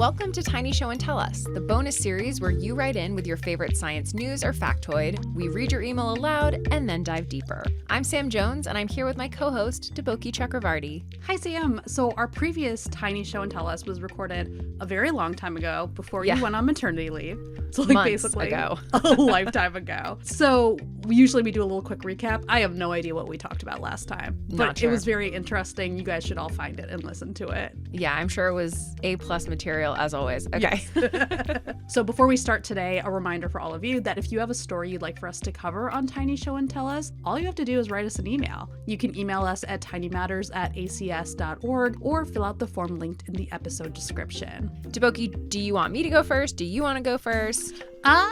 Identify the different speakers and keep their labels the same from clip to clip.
Speaker 1: Welcome to Tiny Show and Tell Us, the bonus series where you write in with your favorite science news or factoid, we read your email aloud, and then dive deeper. I'm Sam Jones, and I'm here with my co-host, Deboki Chakravarti.
Speaker 2: Hi, Sam. So our previous Tiny Show and Tell Us was recorded a very long time ago before you went on maternity leave. So
Speaker 1: Months
Speaker 2: basically
Speaker 1: ago.
Speaker 2: a lifetime ago. So usually we do a little quick recap. I have no idea what we talked about last time, but it was very interesting. You guys should all find it and listen to it.
Speaker 1: Yeah, I'm sure it was A+ material as always. Okay.
Speaker 2: Yes. So before we start today, a reminder for all of you that if you have a story you'd like for us to cover on Tiny Show and Tell Us, all you have to do is write us an email. You can email us at tinymatters@acs.org or fill out the form linked in the episode description.
Speaker 1: Deboki, do you want me to go first? Do you want to go first? I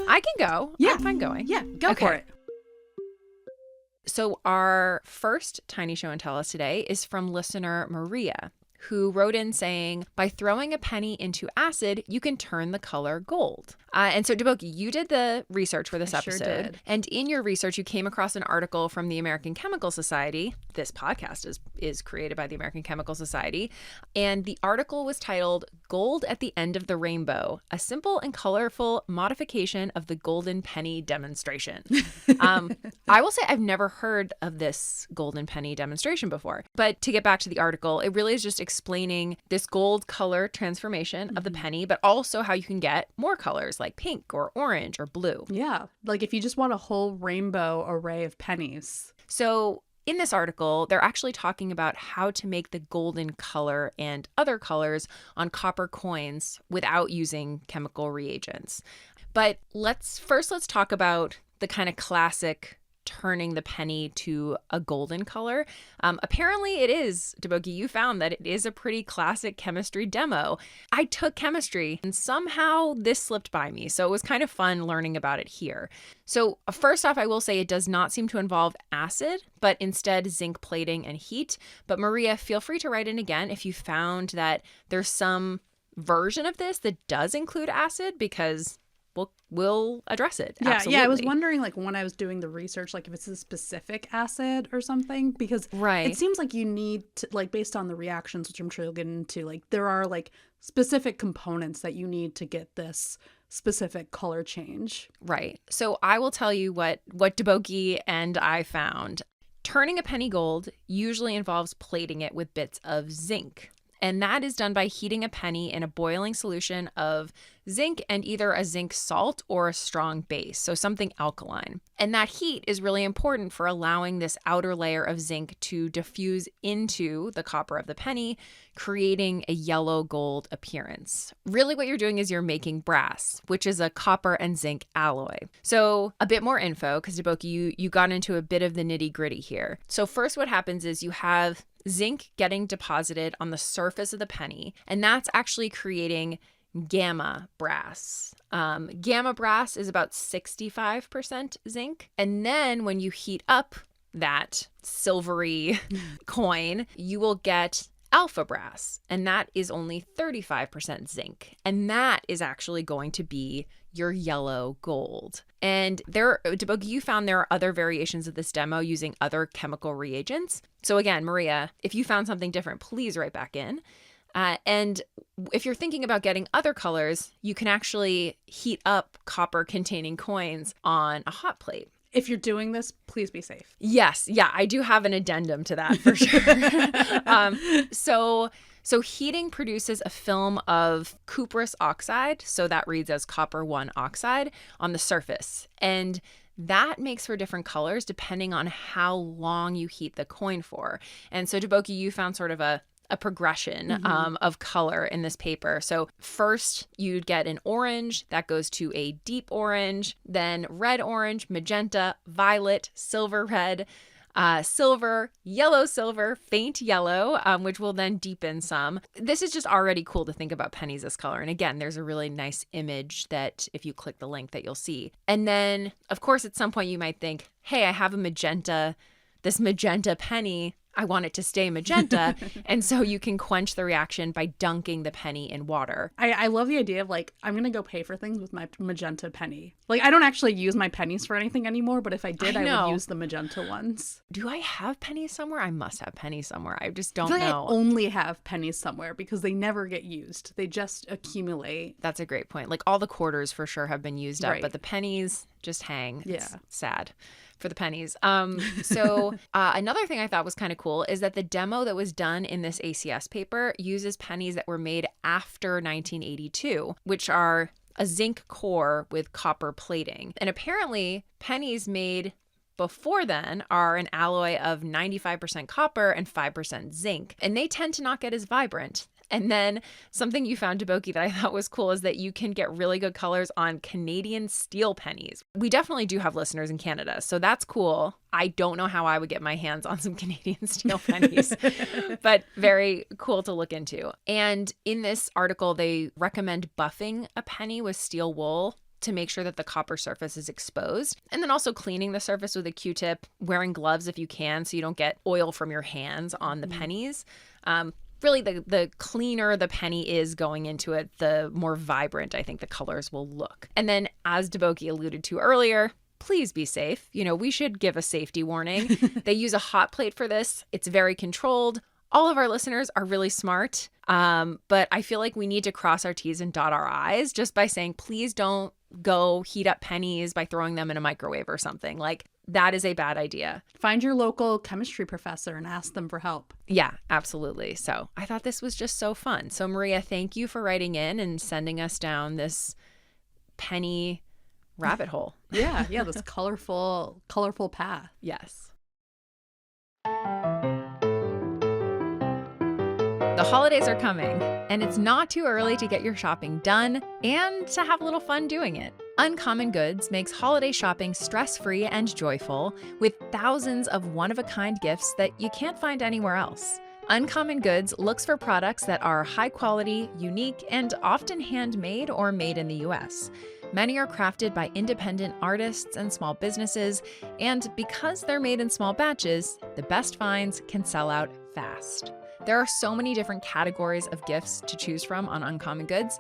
Speaker 1: can go.
Speaker 2: Yeah.
Speaker 1: I'm fine going.
Speaker 2: Yeah, go for it.
Speaker 1: So our first Tiny Show and Tell Us today is from listener Maria, who wrote in saying, by throwing a penny into acid, you can turn the color gold. And so, Deboki, you did the research for this episode.
Speaker 2: Sure did.
Speaker 1: And in your research, you came across an article from the American Chemical Society. This podcast is created by the American Chemical Society. And the article was titled, Gold at the End of the Rainbow, a simple and colorful modification of the golden penny demonstration. I will say I've never heard of this golden penny demonstration before. But to get back to the article, it really is just explaining this gold color transformation of the penny, but also how you can get more colors like pink or orange or blue.
Speaker 2: Yeah, like if you just want a whole rainbow array of pennies.
Speaker 1: So in this article, they're actually talking about how to make the golden color and other colors on copper coins without using chemical reagents. But let's talk about the kind of classic turning the penny to a golden color. Apparently it is, Deboki, you found that it is a pretty classic chemistry demo. I took chemistry and somehow this slipped by me. So it was kind of fun learning about it here. So first off, I will say it does not seem to involve acid, but instead zinc plating and heat. But Maria, feel free to write in again if you found that there's some version of this that does include acid, because we'll address it. Absolutely.
Speaker 2: Yeah. I was wondering, like, when I was doing the research, like if it's a specific acid or something, because it seems like you need to, like, based on the reactions, which I'm sure you'll get into, like there are like specific components that you need to get this specific color change.
Speaker 1: Right. So I will tell you what Deboki and I found. Turning a penny gold usually involves plating it with bits of zinc. And that is done by heating a penny in a boiling solution of zinc and either a zinc salt or a strong base, so something alkaline. And that heat is really important for allowing this outer layer of zinc to diffuse into the copper of the penny, creating a yellow gold appearance. Really what you're doing is you're making brass, which is a copper and zinc alloy. So a bit more info, because Deboki, you got into a bit of the nitty gritty here. So first what happens is you have zinc getting deposited on the surface of the penny, and that's actually creating gamma brass. Gamma brass is about 65% zinc. And then when you heat up that silvery coin, you will get alpha brass, and that is only 35% zinc. And that is actually going to be your yellow gold. And Deboki, you found there are other variations of this demo using other chemical reagents. So again, Maria, if you found something different, please write back in. And if you're thinking about getting other colors, you can actually heat up copper-containing coins on a hot plate.
Speaker 2: If you're doing this, please be safe.
Speaker 1: Yes. Yeah, I do have an addendum to that for sure. So heating produces a film of cuprous oxide, so that reads as copper 1 oxide, on the surface. And that makes for different colors depending on how long you heat the coin for. And so, Deboki, you found sort of a progression of color in this paper. So first you'd get an orange that goes to a deep orange, then red orange, magenta, violet, silver red, silver, yellow silver, faint yellow, which will then deepen some. This is just already cool to think about pennies this color. And again, there's a really nice image that if you click the link that you'll see. And then, of course, at some point you might think, hey, I have this magenta penny. I want it to stay magenta. And so you can quench the reaction by dunking the penny in water.
Speaker 2: I love the idea of like, I'm going to go pay for things with my magenta penny. Like, I don't actually use my pennies for anything anymore, but if I did, I would use the magenta ones.
Speaker 1: Do I have pennies somewhere? I must have pennies somewhere. I just don't
Speaker 2: know.
Speaker 1: I
Speaker 2: only have pennies somewhere because they never get used. They just accumulate.
Speaker 1: That's a great point. Like all the quarters for sure have been used up, but the pennies just hang.
Speaker 2: Yeah.
Speaker 1: It's sad for the pennies. So another thing I thought was kind of cool is that the demo that was done in this ACS paper uses pennies that were made after 1982, which are a zinc core with copper plating. And apparently pennies made before then are an alloy of 95% copper and 5% zinc, and they tend to not get as vibrant. And then something you found, Deboki, that I thought was cool is that you can get really good colors on Canadian steel pennies. We definitely do have listeners in Canada, so that's cool. I don't know how I would get my hands on some Canadian steel pennies, but very cool to look into. And in this article, they recommend buffing a penny with steel wool to make sure that the copper surface is exposed. And then also cleaning the surface with a Q-tip, wearing gloves if you can so you don't get oil from your hands on the pennies. Really, the cleaner the penny is going into it, the more vibrant I think the colors will look. And then, as Deboki alluded to earlier, please be safe. You know, we should give a safety warning. They use a hot plate for this. It's very controlled. All of our listeners are really smart, but I feel like we need to cross our T's and dot our I's just by saying, please don't go heat up pennies by throwing them in a microwave or something. Like, that is a bad idea.
Speaker 2: Find your local chemistry professor and ask them for help.
Speaker 1: Yeah, absolutely. So I thought this was just so fun. So Maria, thank you for writing in and sending us down this penny rabbit hole.
Speaker 2: Yeah, this colorful path.
Speaker 1: Yes. The holidays are coming, and it's not too early to get your shopping done and to have a little fun doing it. Uncommon Goods makes holiday shopping stress-free and joyful with thousands of one-of-a-kind gifts that you can't find anywhere else. Uncommon Goods looks for products that are high quality, unique, and often handmade or made in the U.S. Many are crafted by independent artists and small businesses, and because they're made in small batches, the best finds can sell out fast. There are so many different categories of gifts to choose from on Uncommon Goods,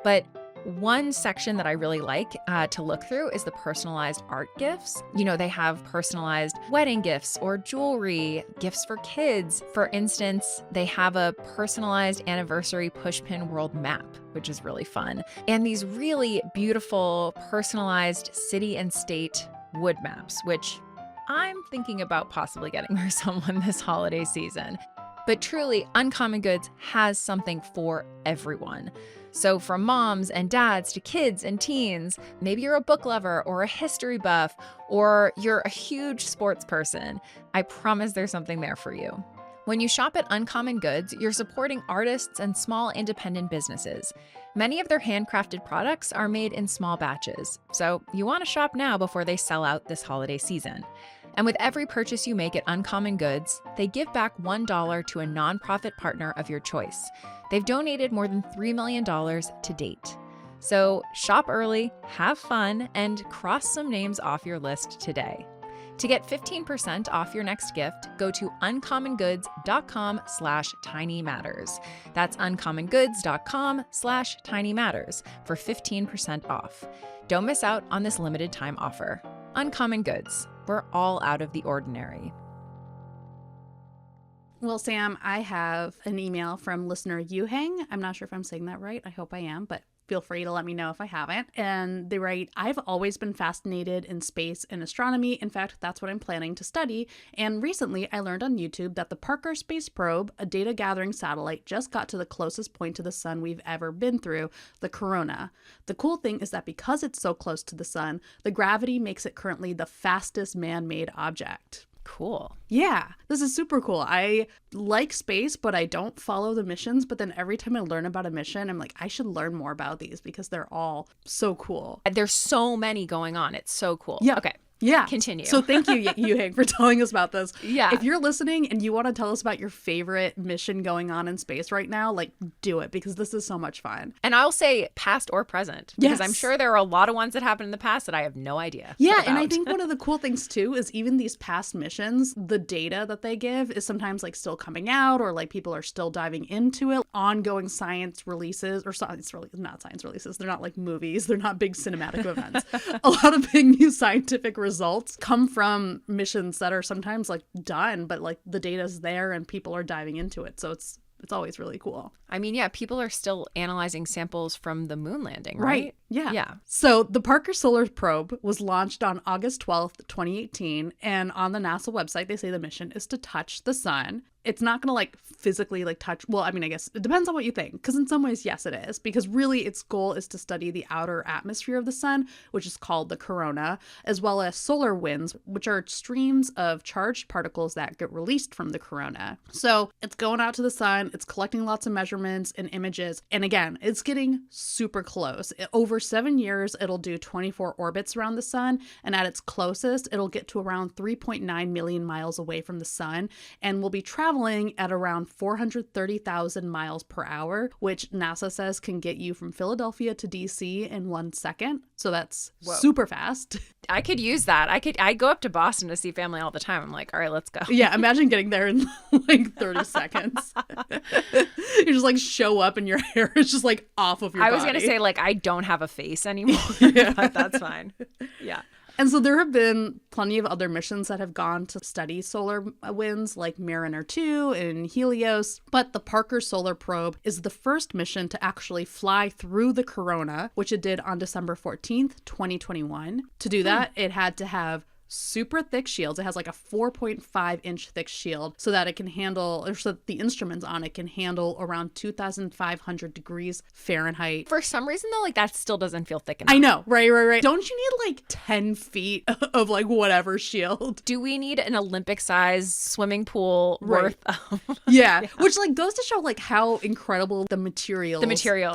Speaker 1: but one section that I really like to look through is the personalized art gifts. You know, they have personalized wedding gifts or jewelry, gifts for kids. For instance, they have a personalized anniversary pushpin world map, which is really fun. And these really beautiful personalized city and state wood maps, which I'm thinking about possibly getting for someone this holiday season. But truly, Uncommon Goods has something for everyone. So from moms and dads to kids and teens, maybe you're a book lover or a history buff, or you're a huge sports person, I promise there's something there for you. When you shop at Uncommon Goods, you're supporting artists and small independent businesses. Many of their handcrafted products are made in small batches, so you want to shop now before they sell out this holiday season. And with every purchase you make at Uncommon Goods, they give back $1 to a nonprofit partner of your choice. They've donated more than $3 million to date. So shop early, have fun, and cross some names off your list today. To get 15% off your next gift, go to uncommongoods.com/tinymatters. That's uncommongoods.com/tinymatters for 15% off. Don't miss out on this limited time offer. Uncommon Goods. We're all out of the ordinary.
Speaker 2: Well, Sam, I have an email from listener Yuhang. I'm not sure if I'm saying that right. I hope I am, but feel free to let me know if I haven't. And they write, I've always been fascinated in space and astronomy. In fact, that's what I'm planning to study. And recently I learned on YouTube that the Parker Space Probe, a data gathering satellite, just got to the closest point to the sun we've ever been through, the corona. The cool thing is that because it's so close to the sun, the gravity makes it currently the fastest man-made object.
Speaker 1: Cool.
Speaker 2: Yeah, this is super cool. I like space, but I don't follow the missions. But then every time I learn about a mission, I'm like, I should learn more about these because they're all so cool.
Speaker 1: There's so many going on. It's so cool.
Speaker 2: Yeah.
Speaker 1: Okay.
Speaker 2: Yeah.
Speaker 1: Continue.
Speaker 2: So thank you, Yuheng, for telling us about this.
Speaker 1: Yeah.
Speaker 2: If you're listening and you want to tell us about your favorite mission going on in space right now, like, do it, because this is so much fun.
Speaker 1: And I'll say past or present, because I'm sure there are a lot of ones that happened in the past that I have no idea about.
Speaker 2: And I think one of the cool things too is even these past missions, the data that they give is sometimes like still coming out, or like people are still diving into it. Ongoing science releases, or not science releases, they're not like movies, they're not big cinematic events. A lot of big new scientific results come from missions that are sometimes like done, but like the data's there and people are diving into it. So it's always really cool.
Speaker 1: I mean, yeah, people are still analyzing samples from the moon landing, right?
Speaker 2: Yeah. So the Parker Solar Probe was launched on August 12th, 2018. And on the NASA website, they say the mission is to touch the sun. It's not going to like physically like touch. Well, I mean, I guess it depends on what you think, because in some ways, yes, it is, because really its goal is to study the outer atmosphere of the sun, which is called the corona, as well as solar winds, which are streams of charged particles that get released from the corona. So it's going out to the sun, it's collecting lots of measurements and images. And again, it's getting super close. Over 7 years, it'll do 24 orbits around the sun. And at its closest, it'll get to around 3.9 million miles away from the sun, and will be traveling at around 430,000 miles per hour, which NASA says can get you from Philadelphia to DC in 1 second. So that's super fast.
Speaker 1: I could use that. I go up to Boston to see family all the time. I'm like, all right, let's go.
Speaker 2: Yeah, imagine getting there in like 30 seconds. You just like show up and your hair is just like off of your body.
Speaker 1: I was going to say, like, I don't have a face anymore, but that's fine. Yeah.
Speaker 2: And so there have been plenty of other missions that have gone to study solar winds, like Mariner 2 and Helios. But the Parker Solar Probe is the first mission to actually fly through the corona, which it did on December 14th, 2021. To do that, it had to have super thick shields. It has like a 4.5 inch thick shield so that it can handle, or so that the instruments on it can handle around 2,500 degrees Fahrenheit.
Speaker 1: For some reason though, like that still doesn't feel thick enough.
Speaker 2: I know, right. Don't you need like 10 feet of like whatever shield?
Speaker 1: Do we need an Olympic size swimming pool worth of?
Speaker 2: Yeah, which like goes to show like how incredible the materials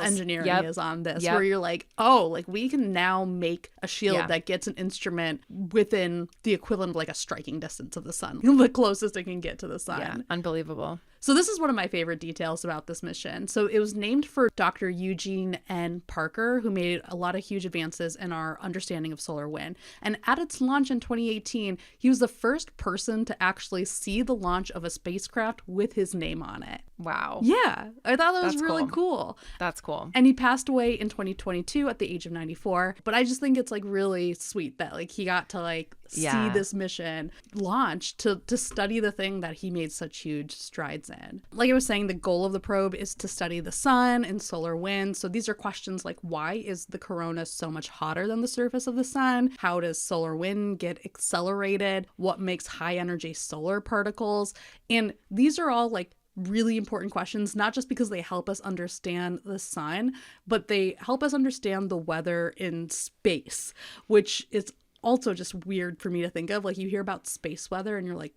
Speaker 2: engineering is on this, where you're like, oh, like we can now make a shield that gets an instrument within the equivalent of like a striking distance of the sun, the closest it can get to the sun.
Speaker 1: Yeah, unbelievable.
Speaker 2: So this is one of my favorite details about this mission. So it was named for Dr. Eugene N. Parker, who made a lot of huge advances in our understanding of solar wind. And at its launch in 2018, he was the first person to actually see the launch of a spacecraft with his name on it.
Speaker 1: Wow.
Speaker 2: Yeah, I thought that was really cool.
Speaker 1: That's cool.
Speaker 2: And he passed away in 2022 at the age of 94. But I just think it's like really sweet that like he got to like see this mission launch to study the thing that he made such huge strides in. Like I was saying, the goal of the probe is to study the sun and solar winds. So these are questions like, why is the corona so much hotter than the surface of the sun? How does solar wind get accelerated? What makes high energy solar particles? And these are all like really important questions, not just because they help us understand the sun, but they help us understand the weather in space, which is also just weird for me to think of. Like you hear about space weather and you're like,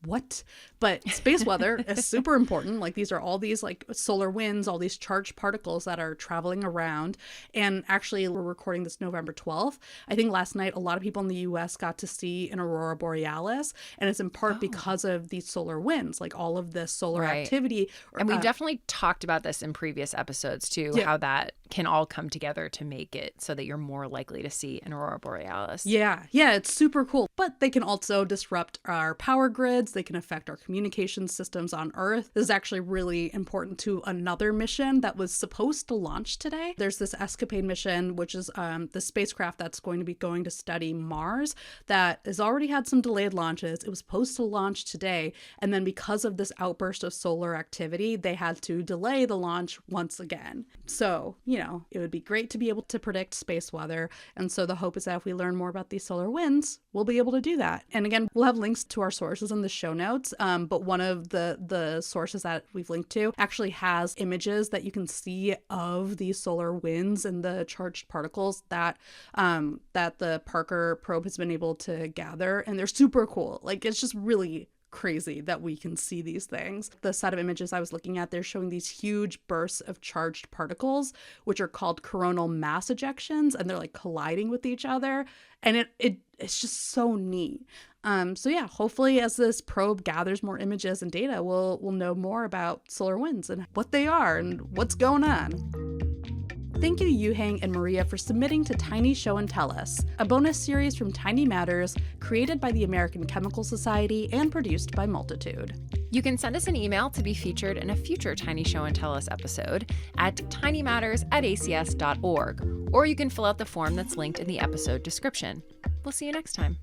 Speaker 2: what? But space weather is super important. Like these are all these like solar winds, all these charged particles that are traveling around. And actually, we're recording this November 12th. I think last night, a lot of people in the US got to see an aurora borealis. And it's in part because of these solar winds, like all of this solar activity.
Speaker 1: And we definitely talked about this in previous episodes too, how that can all come together to make it so that you're more likely to see an aurora borealis.
Speaker 2: Yeah, it's super cool. But they can also disrupt our power grids. They can affect our communication systems on Earth. This is actually really important to another mission that was supposed to launch today. There's this Escapade mission, which is the spacecraft that's going to study Mars, that has already had some delayed launches. It was supposed to launch today. And then because of this outburst of solar activity, they had to delay the launch once again. So, it would be great to be able to predict space weather. And so the hope is that if we learn more about these solar winds, we'll be able to do that. And again, we'll have links to our sources in the show notes. But one of the sources that we've linked to actually has images that you can see of these solar winds and the charged particles that the Parker probe has been able to gather. And they're super cool. Like, it's just really crazy that we can see these things. The set of images I was looking at, they're showing these huge bursts of charged particles, which are called coronal mass ejections, and they're like colliding with each other. And it's just so neat. So yeah, hopefully as this probe gathers more images and data, we'll know more about solar winds and what they are and what's going on. Thank you, Yuhang and Maria, for submitting to Tiny Show and Tell Us, a bonus series from Tiny Matters created by the American Chemical Society and produced by Multitude.
Speaker 1: You can send us an email to be featured in a future Tiny Show and Tell Us episode at tinymatters@acs.org, or you can fill out the form that's linked in the episode description. We'll see you next time.